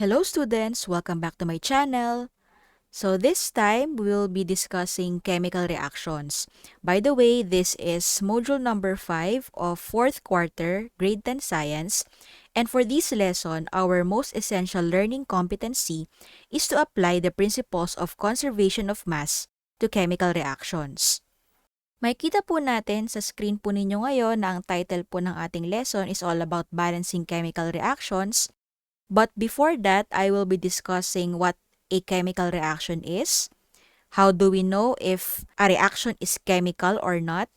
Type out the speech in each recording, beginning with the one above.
Hello students, welcome back to my channel. So this time, we will be discussing chemical reactions. By the way, this is module number 5 of 4th quarter, grade 10 science. And for this lesson, our most essential learning competency is to apply the principles of conservation of mass to chemical reactions. Makikita po natin sa screen po ninyo ngayon na ang title po ng ating lesson is all about balancing chemical reactions. But before that, I will be discussing what a chemical reaction is. How do we know if a reaction is chemical or not?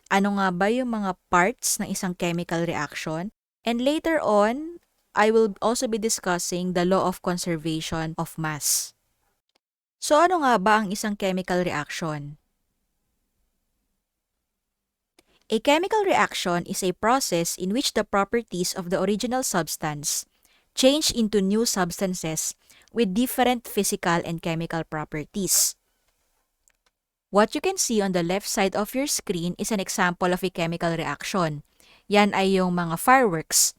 Ano nga ba yung mga parts ng isang chemical reaction? And later on, I will also be discussing the law of conservation of mass. So ano nga ba ang isang chemical reaction? A chemical reaction is a process in which the properties of the original substance change into new substances with different physical and chemical properties. What you can see on the left side of your screen is an example of a chemical reaction. Yan ay yung mga fireworks.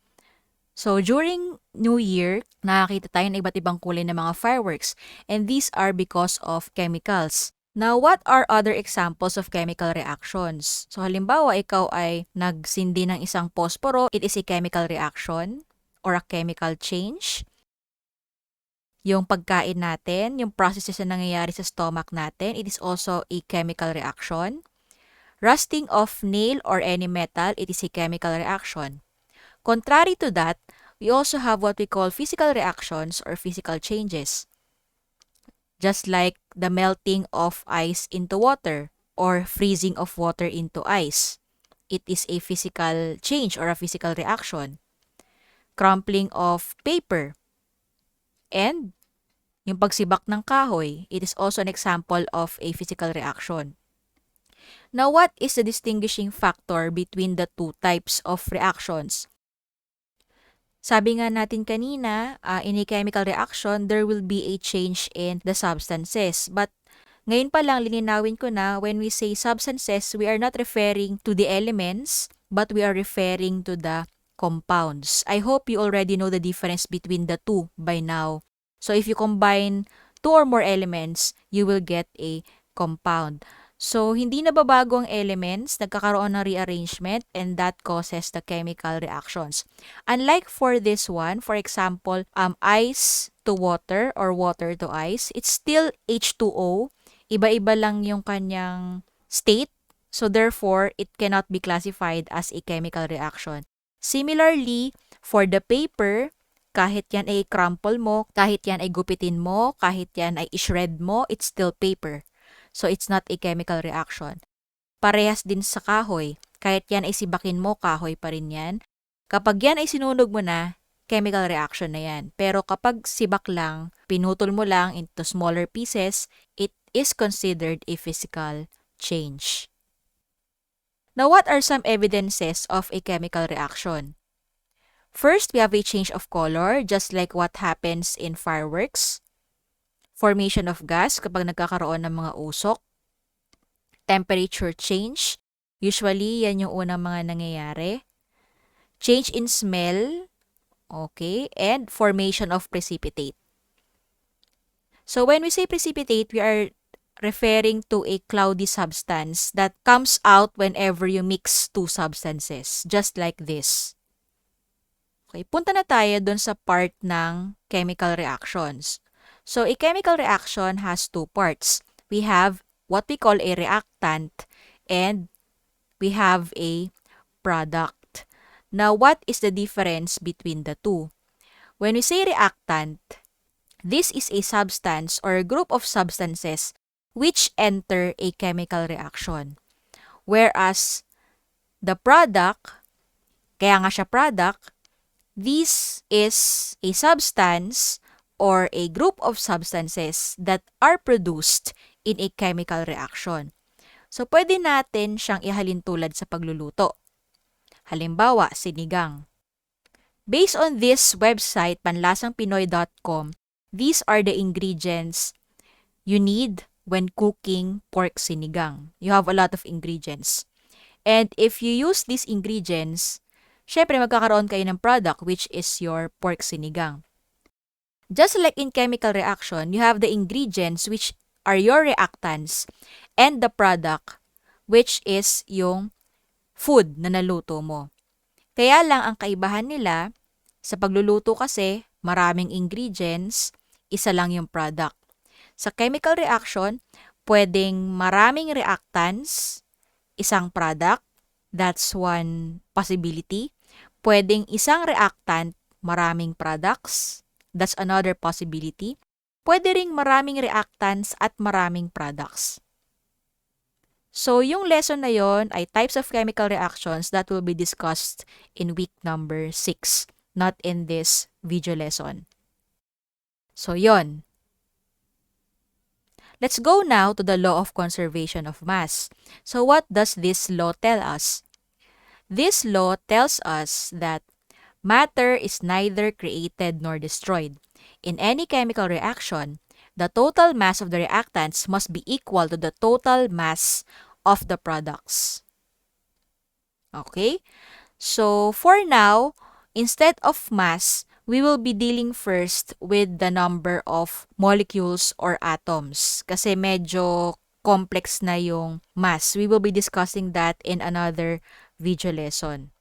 So during New Year, nakakita tayo ng iba't ibang kulay ng mga fireworks, and these are because of chemicals. Now, what are other examples of chemical reactions? So halimbawa, ikaw ay nagsindi ng isang posporo, it is a chemical reaction or a chemical change. Yung pagkain natin, yung processes na nangyayari sa stomach natin, it is also a chemical reaction. Rusting of nail or any metal, it is a chemical reaction. Contrary to that, we also have what we call physical reactions or physical changes. Just like the melting of ice into water or freezing of water into ice. It is a physical change or a physical reaction. Crumpling of paper. And yung pagsibak ng kahoy, it is also an example of a physical reaction. Now, what is the distinguishing factor between the two types of reactions? Sabi nga natin kanina, in a chemical reaction, there will be a change in the substances. But ngayon pa lang lininawin ko na when we say substances, we are not referring to the elements, but we are referring to the compounds. I hope you already know the difference between the two by now. So if you combine two or more elements, you will get a compound. So hindi nababago ang elements, nagkakaroon ng rearrangement, and that causes the chemical reactions. Unlike for this one, for example, ice to water or water to ice, it's still H2O. Iba-iba lang yung kanyang state. So therefore, it cannot be classified as a chemical reaction. Similarly, for the paper, kahit yan ay crumple mo, kahit yan ay gupitin mo, kahit yan ay ishred mo, it's still paper. So it's not a chemical reaction. Parehas din sa kahoy. Kahit yan ay sibakin mo, kahoy pa rin yan. Kapag yan ay sinunog mo na, chemical reaction na yan. Pero kapag sibak lang, pinutol mo lang into smaller pieces, it is considered a physical change. Now, what are some evidences of a chemical reaction? First, we have a change of color, just like what happens in fireworks. Formation of gas kapag nagkakaroon ng mga usok. Temperature change. Usually, yan yung unang mga nangyayari. Change in smell. Okay. And formation of precipitate. So, when we say precipitate, we are referring to a cloudy substance that comes out whenever you mix two substances. Just like this. Okay. Punta na tayo dun sa part ng chemical reactions. So, a chemical reaction has two parts. We have what we call a reactant and we have a product. Now, what is the difference between the two? When we say reactant, this is a substance or a group of substances which enter a chemical reaction. Whereas, the product, kaya nga siya product, this is a substance or a group of substances that are produced in a chemical reaction. So, pwede natin siyang ihalin tulad sa pagluluto. Halimbawa, sinigang. Based on this website, panlasangpinoy.com, these are the ingredients you need when cooking pork sinigang. You have a lot of ingredients. And if you use these ingredients, syempre magkakaroon kayo ng product which is your pork sinigang. Just like in chemical reaction, you have the ingredients which are your reactants and the product which is yung food na naluto mo. Kaya lang ang kaibahan nila, sa pagluluto kasi maraming ingredients, isa lang yung product. Sa chemical reaction, pwedeng maraming reactants, isang product, that's one possibility. Pwedeng isang reactant, maraming products, that's another possibility. Pwede ring maraming reactants at maraming products. So, yung lesson na yon ay types of chemical reactions that will be discussed in week number 6, not in this video lesson. So, yon. Let's go now to the law of conservation of mass. So, what does this law tell us? This law tells us that matter is neither created nor destroyed. In any chemical reaction, the total mass of the reactants must be equal to the total mass of the products. Okay? So, for now, instead of mass, we will be dealing first with the number of molecules or atoms. Kasi medyo complex na yung mass. We will be discussing that in another video lesson.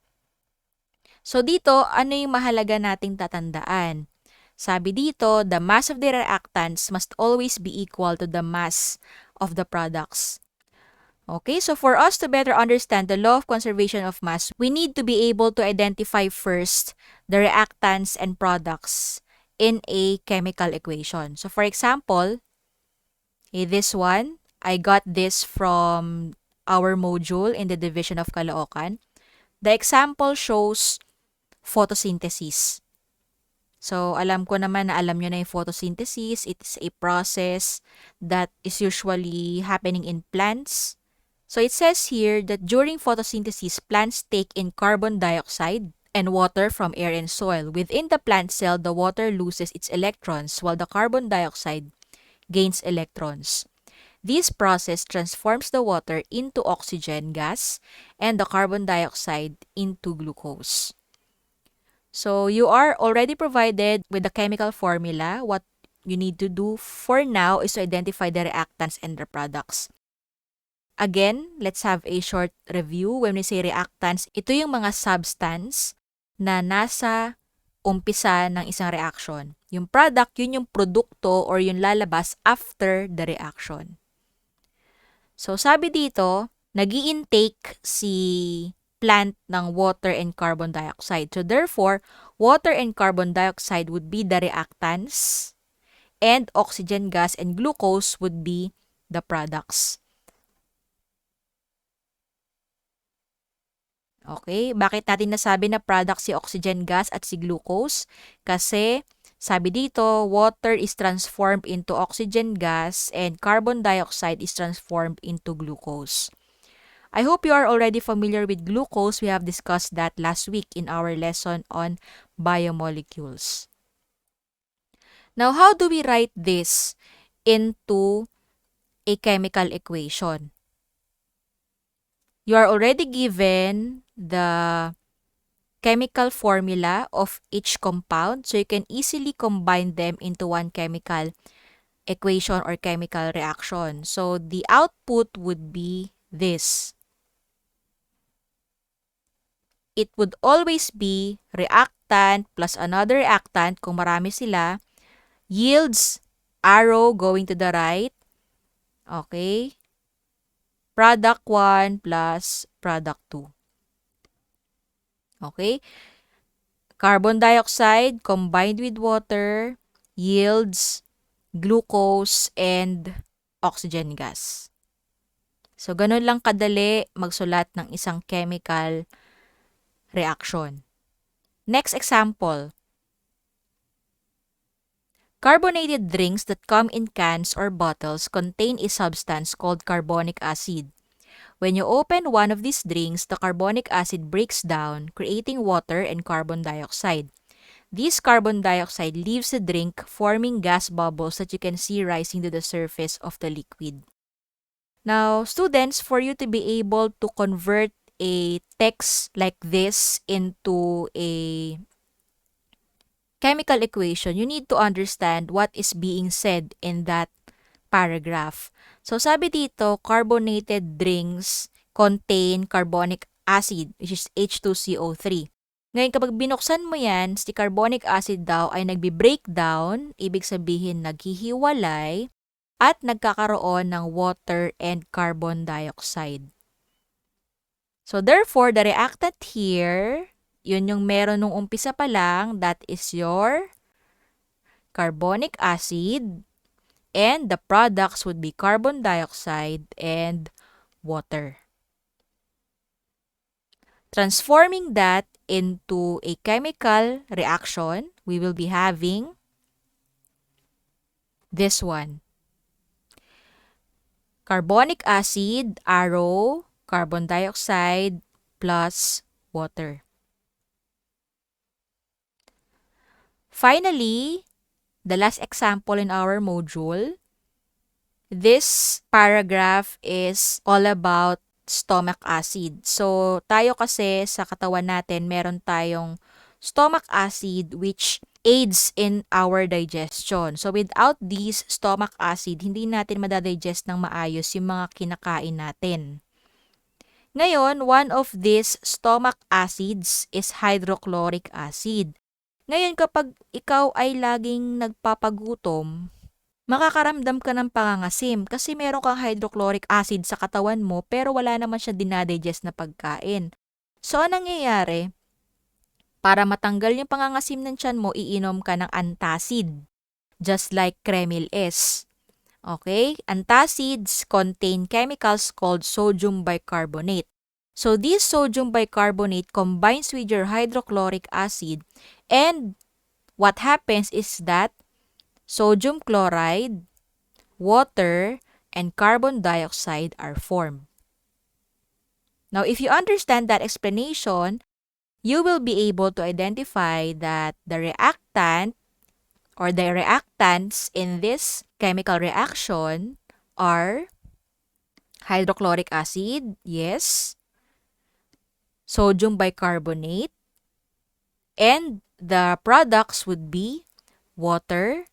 So, dito, ano yung mahalaga nating tatandaan? Sabi dito, the mass of the reactants must always be equal to the mass of the products. Okay, so for us to better understand the law of conservation of mass, we need to be able to identify first the reactants and products in a chemical equation. So for example, this one, I got this from our module in the Division of Caloocan. The example shows photosynthesis. So, alam ko naman na alam nyo na yung photosynthesis. It is a process that is usually happening in plants. So it says here that during photosynthesis, plants take in carbon dioxide and water from air and soil. Within the plant cell, the water loses its electrons while the carbon dioxide gains electrons. This process transforms the water into oxygen gas and the carbon dioxide into glucose. So you are already provided with the chemical formula. What you need to do for now is to identify the reactants and the products. Again, let's have a short review. When we say reactants, ito yung mga substance na nasa umpisa ng isang reaction. Yung product, yun yung produkto or yung lalabas after the reaction. So, sabi dito, nag-i-intake si plant ng water and carbon dioxide. So, therefore, water and carbon dioxide would be the reactants and oxygen gas and glucose would be the products. Okay, bakit natin nasabi na product si oxygen gas at si glucose? Kasi sabi dito, water is transformed into oxygen gas and carbon dioxide is transformed into glucose. I hope you are already familiar with glucose. We have discussed that last week in our lesson on biomolecules. Now, how do we write this into a chemical equation? You are already given the chemical formula of each compound, so you can easily combine them into one chemical equation or chemical reaction. So the output would be this. It would always be reactant plus another reactant kung marami sila, yields arrow going to the right. Okay? Product 1 plus product 2. Okay? Carbon dioxide combined with water yields glucose and oxygen gas. So, ganun lang kadali magsulat ng isang chemical reaction. Next example. Carbonated drinks that come in cans or bottles contain a substance called carbonic acid. When you open one of these drinks, the carbonic acid breaks down, creating water and carbon dioxide. This carbon dioxide leaves the drink, forming gas bubbles that you can see rising to the surface of the liquid. Now, students, for you to be able to convert a text like this into a chemical equation, you need to understand what is being said in that paragraph. So sabi dito, carbonated drinks contain carbonic acid, which is H2CO3. Ngayon, kapag binuksan mo yan, si carbonic acid daw ay nagbi-breakdown, ibig sabihin naghihiwalay, at nagkakaroon ng water and carbon dioxide. So therefore, the reactant here, yun yung meron nung umpisa pa lang, that is your carbonic acid, and the products would be carbon dioxide and water. Transforming that into a chemical reaction, we will be having this one. Carbonic acid, arrow, carbon dioxide, plus water. Finally, the last example in our module, this paragraph is all about stomach acid. So, tayo kasi sa katawan natin, meron tayong stomach acid which aids in our digestion. So, without this stomach acid, hindi natin madadigest ng maayos yung mga kinakain natin. Ngayon, one of these stomach acids is hydrochloric acid. Ngayon, kapag ikaw ay laging nagpapagutom, makakaramdam ka ng pangangasim kasi meron kang hydrochloric acid sa katawan mo pero wala naman siya dinadigest na pagkain. So, anong nangyayari? Para matanggal yung pangangasim ng tiyan mo, iinom ka ng antacid, just like Kremil is. Okay? Antacids contain chemicals called sodium bicarbonate. So, this sodium bicarbonate combines with your hydrochloric acid, and what happens is that sodium chloride, water, and carbon dioxide are formed. Now, if you understand that explanation, you will be able to identify that the reactant or the reactants in this chemical reaction are hydrochloric acid, yes, sodium bicarbonate, and the products would be water,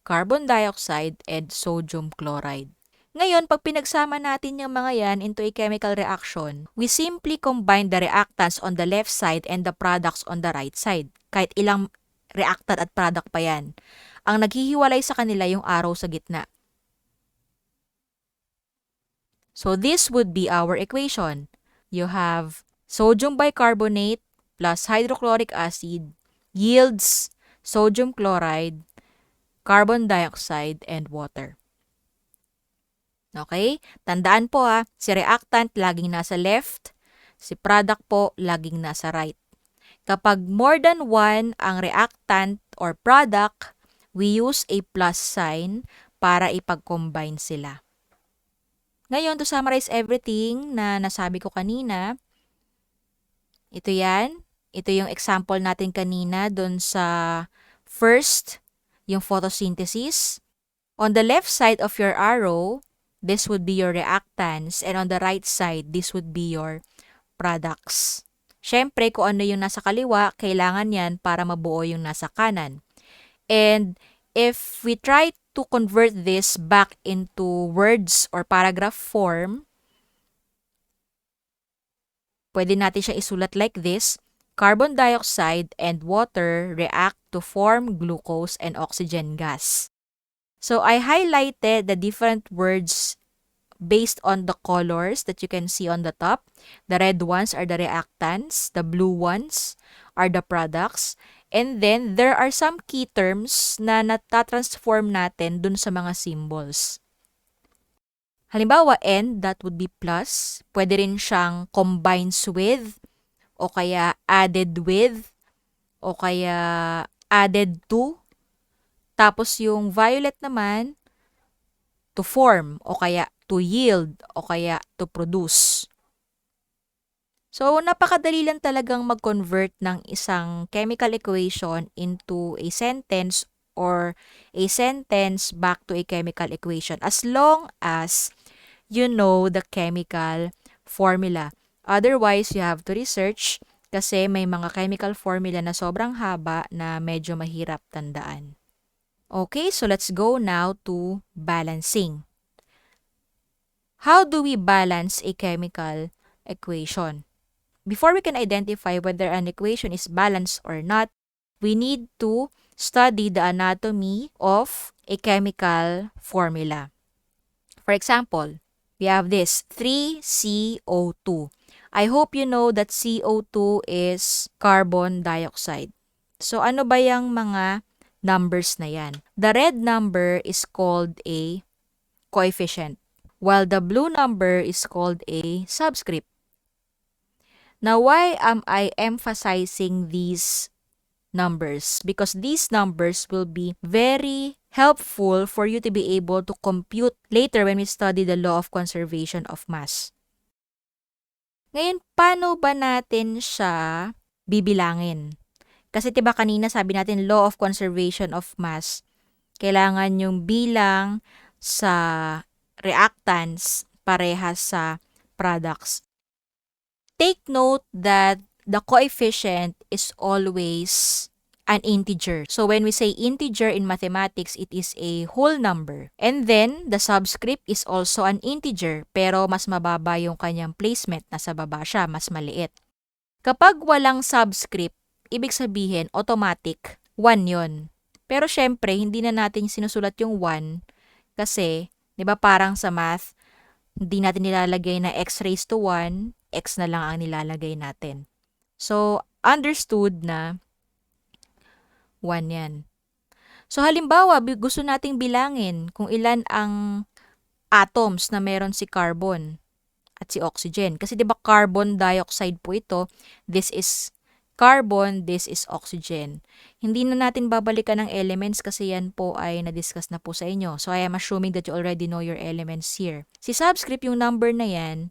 carbon dioxide, and sodium chloride. Ngayon, pag pinagsama natin yung mga yan into a chemical reaction, we simply combine the reactants on the left side and the products on the right side. Kahit ilang reactant at product pa yan. Ang naghihiwalay sa kanila yung arrow sa gitna. So this would be our equation. You have sodium bicarbonate plus hydrochloric acid yields sodium chloride, carbon dioxide, and water. Okay? Tandaan po si reactant laging nasa left, si product po laging nasa right. Kapag more than one ang reactant or product, we use a plus sign para ipag-combine sila. Ngayon, to summarize everything na nasabi ko kanina, ito yan. Ito yung example natin kanina dun sa first, yung photosynthesis. On the left side of your arrow, this would be your reactants, and on the right side, this would be your products. Siyempre, kung ano yung nasa kaliwa, kailangan yan para mabuo yung nasa kanan. And if we try to convert this back into words or paragraph form, pwede natin siya isulat like this: carbon dioxide and water react to form glucose and oxygen gas. So I highlighted the different words based on the colors that you can see on the top. The red ones are the reactants, the blue ones are the products, and then there are some key terms na natatransform natin dun sa mga symbols. Halimbawa, and, that would be plus. Pwede rin siyang combines with, o kaya added with, o kaya added to. Tapos yung violet naman, to form, o kaya to yield, o kaya to produce. So, napakadali lang talagang mag-convert ng isang chemical equation into a sentence or a sentence back to a chemical equation as long as you know the chemical formula. Otherwise, you have to research kasi may mga chemical formula na sobrang haba na medyo mahirap tandaan. Okay, so let's go now to balancing. How do we balance a chemical equation? Before we can identify whether an equation is balanced or not, we need to study the anatomy of a chemical formula. For example, we have this 3CO2. I hope you know that CO2 is carbon dioxide. So ano ba yung mga numbers na yan? The red number is called a coefficient, while the blue number is called a subscript. Now, why am I emphasizing these numbers? Because these numbers will be very helpful for you to be able to compute later when we study the law of conservation of mass. Ngayon, paano ba natin siya bibilangin? Kasi 'di ba kanina sabi natin law of conservation of mass, kailangan yung bilang sa reactants parehas sa products. Take note that the coefficient is always an integer. So when we say integer in mathematics, it is a whole number. And then, the subscript is also an integer, pero mas mababa yung kanyang placement. Nasa baba siya, mas maliit. Kapag walang subscript, ibig sabihin, automatic, 1 yon. Pero syempre, hindi na natin sinusulat yung 1 kasi, di ba parang sa math, hindi natin nilalagay na x raised to 1, x na lang ang nilalagay natin. So, understood na 1 yan. So, halimbawa, gusto nating bilangin kung ilan ang atoms na meron si carbon at si oxygen. Kasi 'di ba carbon dioxide po ito, this is carbon, this is oxygen. Hindi na natin babalikan ng elements kasi yan po ay na-discuss na po sa inyo. So I am assuming that you already know your elements here. Si subscript, yung number na yan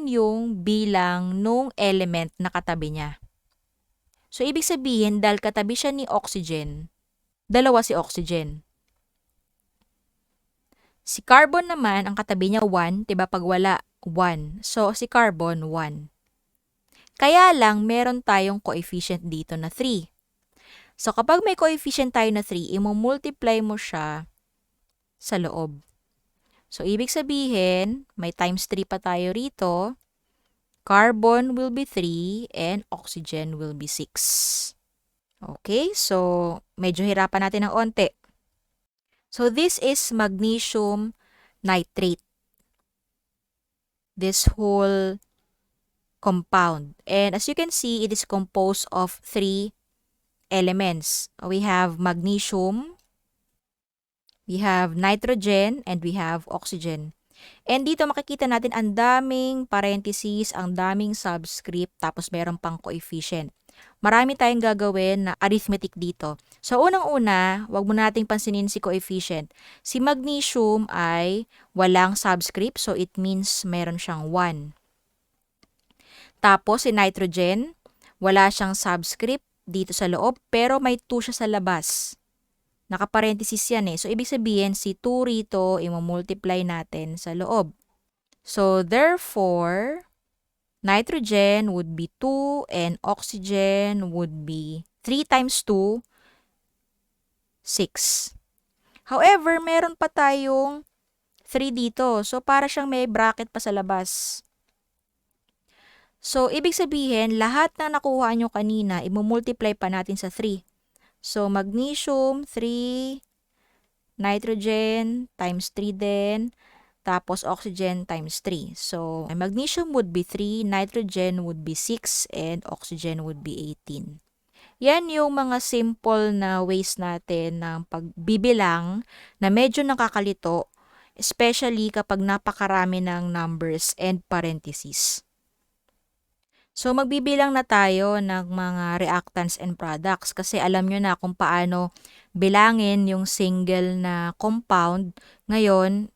yung bilang nung element na katabi niya. So ibig sabihin, dahil katabi siya ni oxygen, dalawa si oxygen. Si carbon naman, ang katabi niya 1, 'di ba pag wala, 1. So si carbon, 1. Kaya lang, meron tayong coefficient dito na 3. So, kapag may coefficient tayo na 3, i-multiply mo siya sa loob. So, ibig sabihin, may times 3 pa tayo rito. Carbon will be 3 and oxygen will be 6. Okay, so medyo hirapan natin ng onte. So, this is magnesium nitrate. This whole compound. And as you can see, it is composed of 3 elements. We have magnesium, we have nitrogen, and we have oxygen. And dito makikita natin ang daming parentheses, ang daming subscript, tapos meron pang coefficient. Marami tayong gagawin na arithmetic dito. So, unang-una, wag mo nating pansinin si coefficient. Si magnesium ay walang subscript, so it means meron siyang 1. Tapos, si nitrogen, wala siyang subscript dito sa loob, pero may 2 siya sa labas. Nakaparenthesis yan eh. So, ibig sabihin, si 2 rito, i-multiply natin sa loob. So, therefore, nitrogen would be 2 and oxygen would be 3 times 2, 6. However, meron pa tayong 3 dito. So, para siyang may bracket pa sa labas. So, ibig sabihin, lahat na nakuha nyo kanina, i-multiply pa natin sa 3. So, magnesium, 3, nitrogen, times 3 din, tapos oxygen, times 3. So, magnesium would be 3, nitrogen would be 6, and oxygen would be 18. Yan yung mga simple na ways natin ng pagbibilang na medyo nakakalito, especially kapag napakarami ng numbers and parentheses. So, magbibilang na tayo ng mga reactants and products kasi alam nyo na kung paano bilangin yung single na compound. Ngayon,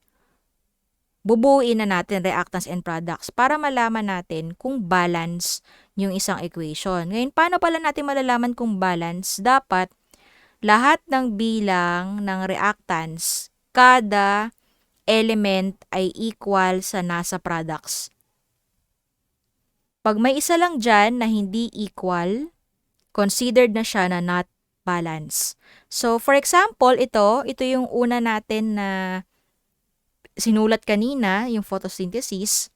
bubuuin na natin reactants and products para malaman natin kung balance yung isang equation. Ngayon, paano pala natin malalaman kung balance? Dapat lahat ng bilang ng reactants, kada element ay equal sa nasa products. Pag may isa lang dyan na hindi equal, considered na siya na not balance. So, for example, ito yung una natin na sinulat kanina, yung photosynthesis.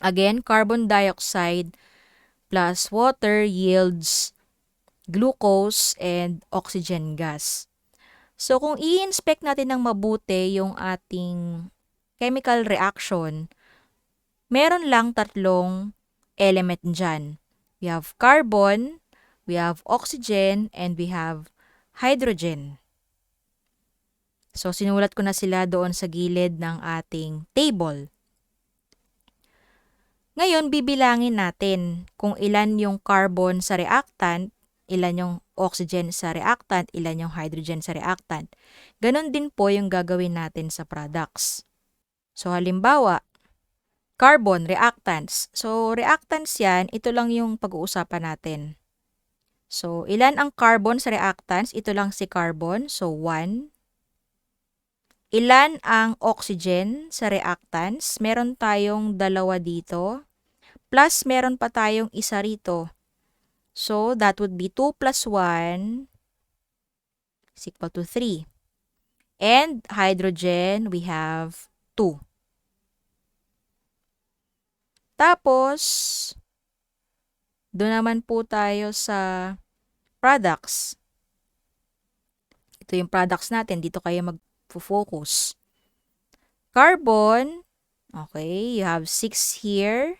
Again, carbon dioxide plus water yields glucose and oxygen gas. So, kung i-inspect natin ng mabuti yung ating chemical reaction, meron lang tatlong element dyan. We have carbon, we have oxygen, and we have hydrogen. So, sinulat ko na sila doon sa gilid ng ating table. Ngayon, bibilangin natin kung ilan yung carbon sa reactant, ilan yung oxygen sa reactant, ilan yung hydrogen sa reactant. Ganon din po yung gagawin natin sa products. So, halimbawa, carbon, reactants. So, reactants yan, ito lang yung pag-uusapan natin. So, ilan ang carbon sa reactants? Ito lang si carbon. So, 1. Ilan ang oxygen sa reactants? Meron tayong dalawa dito. Plus, meron pa tayong isa rito. So, that would be 2 plus 1 is equal to 3. And hydrogen, we have 2. Tapos, doon naman po tayo sa products. Ito yung products natin. Dito kayo mag-focus. Carbon, okay, you have 6 here.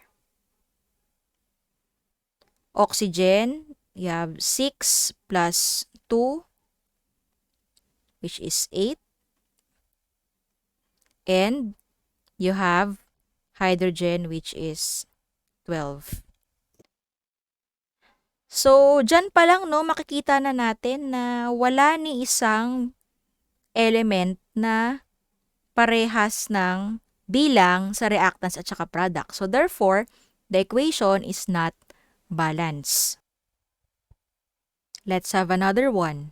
Oxygen, you have 6 plus 2, which is 8. And you have hydrogen, which is 12. So, dyan pa lang, no, makikita na natin na wala ni isang element na parehas ng bilang sa reactants at saka products. So, therefore, the equation is not balanced. Let's have another one.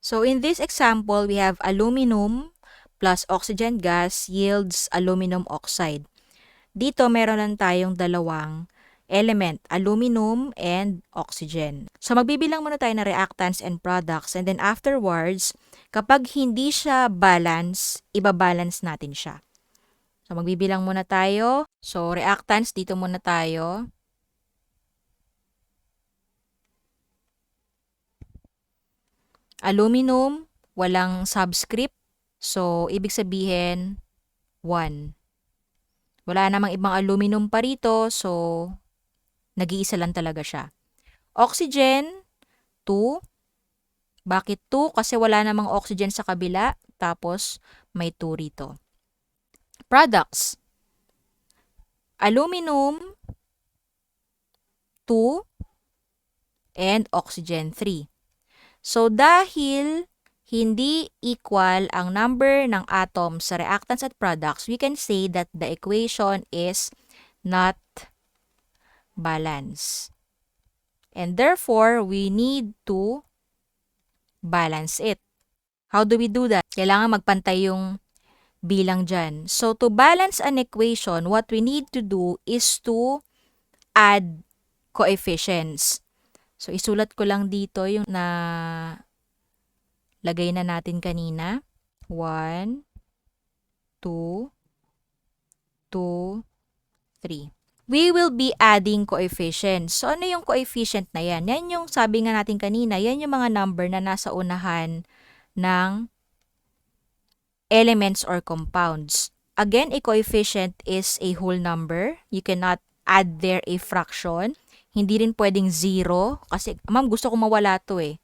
So, in this example, we have aluminum plus oxygen gas yields aluminum oxide. Dito, meron lang tayong dalawang element, aluminum and oxygen. So, magbibilang muna tayo ng reactants and products, and then afterwards, kapag hindi siya balance, ibabalance natin siya. So, magbibilang muna tayo. So, reactants, dito muna tayo. Aluminum, walang subscript. So, ibig sabihin, 1. Wala namang ibang aluminum pa rito, so nag-iisa lang talaga siya. Oxygen, 2. Bakit 2? Kasi wala namang oxygen sa kabila, tapos may 2 rito. Products. Aluminum, 2, and oxygen, 3. So, dahil hindi equal ang number ng atoms sa reactants at products, we can say that the equation is not balanced. And therefore, we need to balance it. How do we do that? Kailangan magpantay yung bilang dyan. So, to balance an equation, what we need to do is to add coefficients. So, isulat ko lang dito yung na lagay na natin kanina. 1, 2, 2, 3. We will be adding coefficients. So, ano yung coefficient na yan? Yan yung sabi nga natin kanina, yan yung mga number na nasa unahan ng elements or compounds. Again, a coefficient is a whole number. You cannot add there a fraction. Hindi rin pwedeng 0. Kasi, ma'am, gusto ko mawala to eh.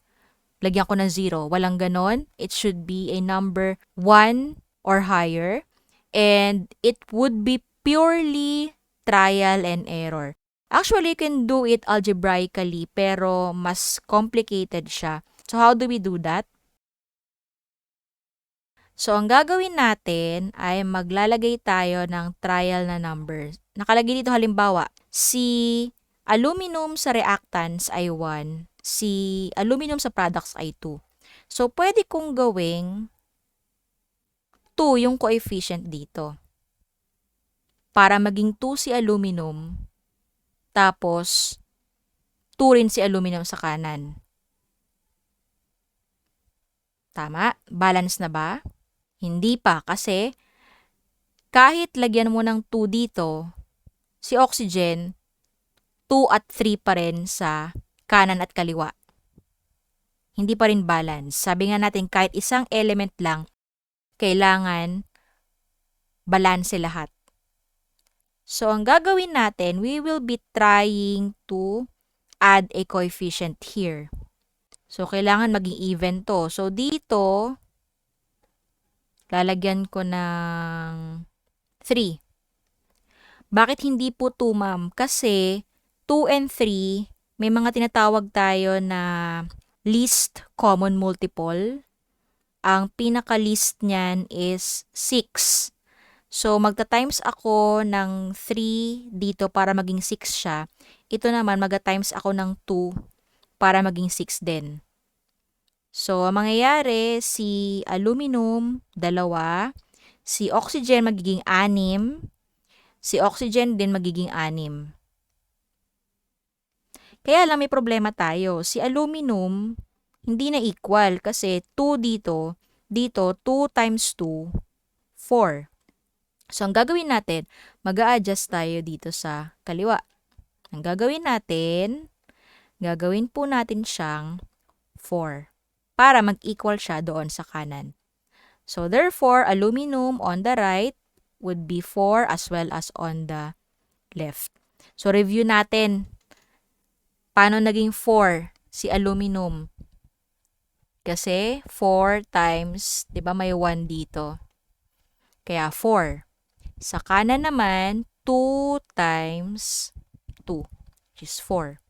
Lagyan ko ng 0. Walang ganon. It should be a number 1 or higher. And it would be purely trial and error. Actually, you can do it algebraically, pero mas complicated siya. So, how do we do that? So, ang gagawin natin ay maglalagay tayo ng trial na numbers. Nakalagay dito halimbawa, si aluminum sa reactants ay 1, si aluminum sa products ay 2. So, pwede kong gawing 2 yung coefficient dito. para maging 2 si aluminum, tapos 2 rin si aluminum sa kanan. Tama? Balance na ba? Hindi pa kasi kahit lagyan mo ng 2 dito, si oxygen, 2 at 3 pa rin sa kanan at kaliwa. Hindi pa rin balance. Sabi nga natin kahit isang element lang, kailangan balanse lahat. So, ang gagawin natin, we will be trying to add a coefficient here. So, kailangan maging even to. So, dito, lalagyan ko ng 3. Bakit hindi po 2, ma'am? Kasi 2 and 3, may mga tinatawag tayo na least common multiple. Ang pinaka-least niyan is 6. So, magta-times ako ng 3 dito para maging 6 siya. Ito naman, magta-times ako ng 2 para maging 6 din. So, ang mangyayari, si aluminum, 2. Si oxygen, magiging 6. Si oxygen din magiging 6. Kaya lang may problema tayo. Si aluminum, hindi na equal kasi 2 dito, 2 times 2, 4. So, ang gagawin natin, mag-a-adjust tayo dito sa kaliwa. Ang gagawin natin, gagawin po natin siyang 4 para mag-equal siya doon sa kanan. So, therefore, aluminum on the right would be 4 as well as on the left. So, review natin paano naging 4 si aluminum. Kasi 4 times, di ba may 1 dito? Kaya 4. Sa kanan naman, 2 times 2, which is 4.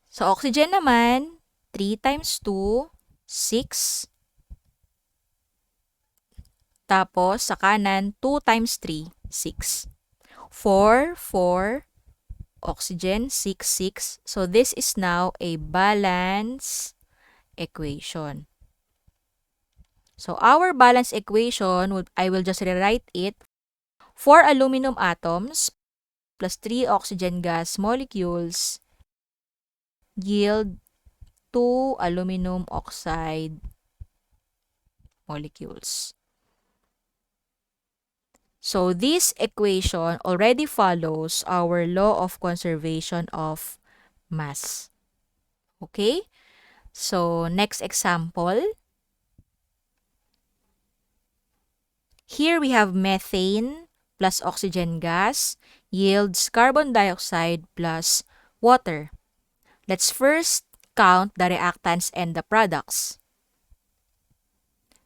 Sa oxygen naman, 3 times 2, 6. Tapos, sa kanan, 2 times 3, 6. 4, 4, oxygen, 6, 6. So, this is now a balance equation. So, our balance equation, I will just rewrite it. 4 aluminum atoms plus 3 oxygen gas molecules yield 2 aluminum oxide molecules. So, this equation already follows our law of conservation of mass. Okay? So, next example. Here we have methane plus oxygen gas yields carbon dioxide plus water. Let's first count the reactants and the products.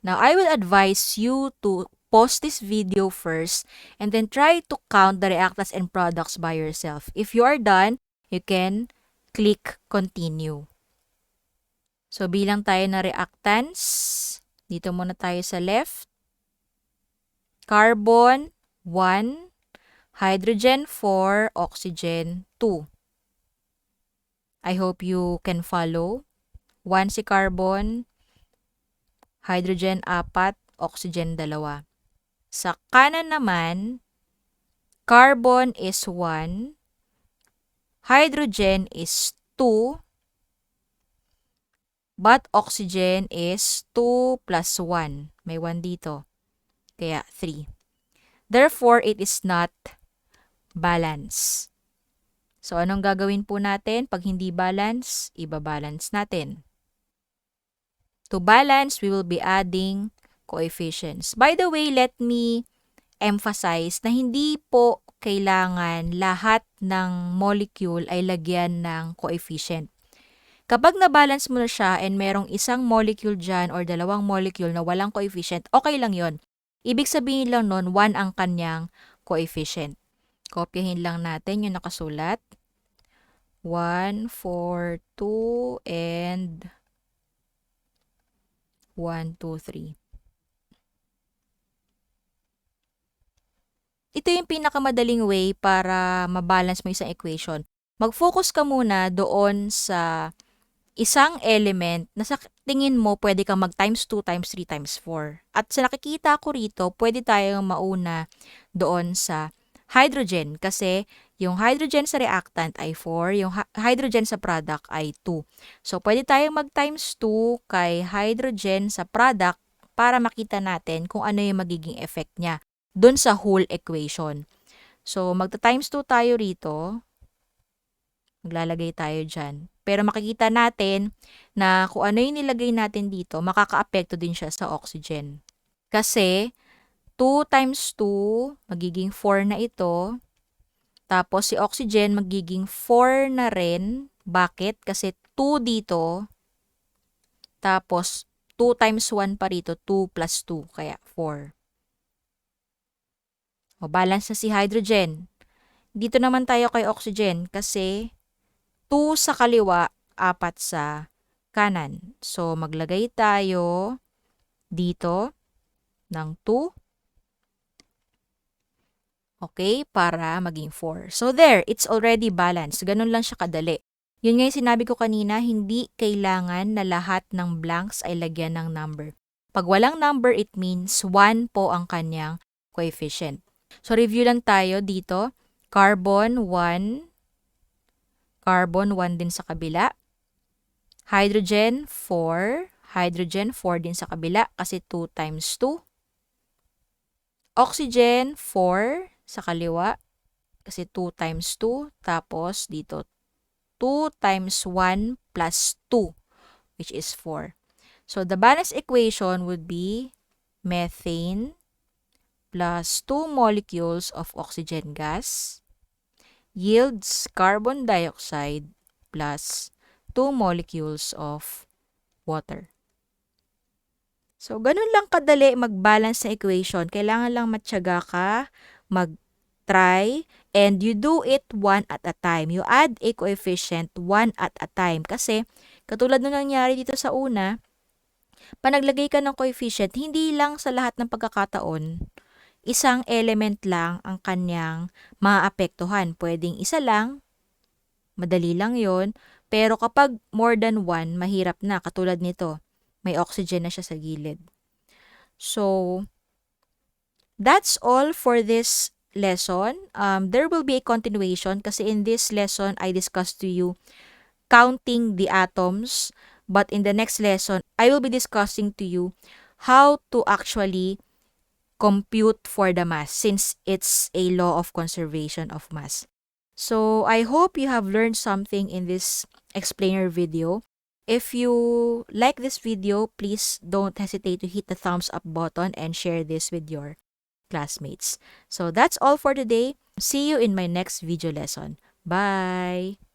Now, I will advise you to pause this video first and then try to count the reactants and products by yourself. If you are done, you can click continue. So, bilang tayo na reactants, dito muna tayo sa left. Carbon, 1. Hydrogen, 4. Oxygen, 2. I hope you can follow. 1 si carbon, hydrogen, 4. Oxygen, 2. Sa kanan naman, carbon is 1. Hydrogen is 2. But oxygen is 2 plus 1. May 1 dito. Kaya 3. Therefore, it is not balance. So, anong gagawin po natin? Pag hindi balance, ibabalance natin. To balance, we will be adding coefficients. By the way, let me emphasize na hindi po kailangan lahat ng molecule ay lagyan ng coefficient. Kapag na-balance mo na siya and merong isang molecule dyan or 2 molecule na walang coefficient, okay lang yon. Ibig sabihin lang nun, 1 ang kanyang coefficient. Kopyahin lang natin yung nakasulat. 1, 4, 2, and 1, 2, 3. Ito yung pinakamadaling way para mabalance mo isang equation. Mag-focus ka muna doon sa isang element na sa tingin mo pwede kang mag times 2, times 3, times 4. At sa nakikita ko rito, pwede tayong mauna doon sa hydrogen kasi yung hydrogen sa reactant ay 4, yung hydrogen sa product ay 2. So, pwede tayong mag times 2 kay hydrogen sa product para makita natin kung ano yung magiging effect niya doon sa whole equation. So, magta times 2 tayo rito. Maglalagay tayo dyan. Pero makikita natin na kung ano yung nilagay natin dito, makaka-apekto din siya sa oxygen. Kasi 2 times 2, magiging 4 na ito. Tapos si oxygen magiging 4 na rin. Bakit? Kasi 2 dito. Tapos 2 times 1 pa rito, 2 plus 2, kaya 4. O, balance na si hydrogen. Dito naman tayo kay oxygen kasi 2 sa kaliwa, 4 sa kanan. So, maglagay tayo dito ng 2. Okay, para maging 4. So, there, it's already balanced. Ganun lang siya kadali. Yun nga yung sinabi ko kanina, hindi kailangan na lahat ng blanks ay lagyan ng number. Pag walang number, it means 1 po ang kanyang coefficient. So, review lang tayo dito. Carbon 1. Carbon 1 din sa kabila. Hydrogen 4. Hydrogen 4 din sa kabila kasi 2 times 2. Oxygen 4 sa kaliwa kasi 2 times 2. Tapos dito 2 times 1 plus 2 which is 4. So the balanced equation would be methane plus 2 molecules of oxygen gas yields carbon dioxide plus 2 molecules of water. So, ganun lang kadali mag-balance sa equation. Kailangan lang matyaga ka, mag-try, and you do it one at a time. You add a coefficient one at a time. Kasi, katulad nung nangyari dito sa una, panaglagay ka ng coefficient, hindi lang sa lahat ng pagkakataon, isang element lang ang kanyang maapektuhan. Pwedeng isa lang, madali lang yon. Pero kapag more than one, mahirap na. Katulad nito, may oxygen na siya sa gilid. So, that's all for this lesson. There will be a continuation kasi in this lesson, I discussed to you counting the atoms. But in the next lesson, I will be discussing to you how to actually compute for the mass since it's a law of conservation of mass. So, I hope you have learned something in this explainer video. If you like this video, please don't hesitate to hit the thumbs up button and share this with your classmates. So, that's all for today. See you in my next video lesson. Bye!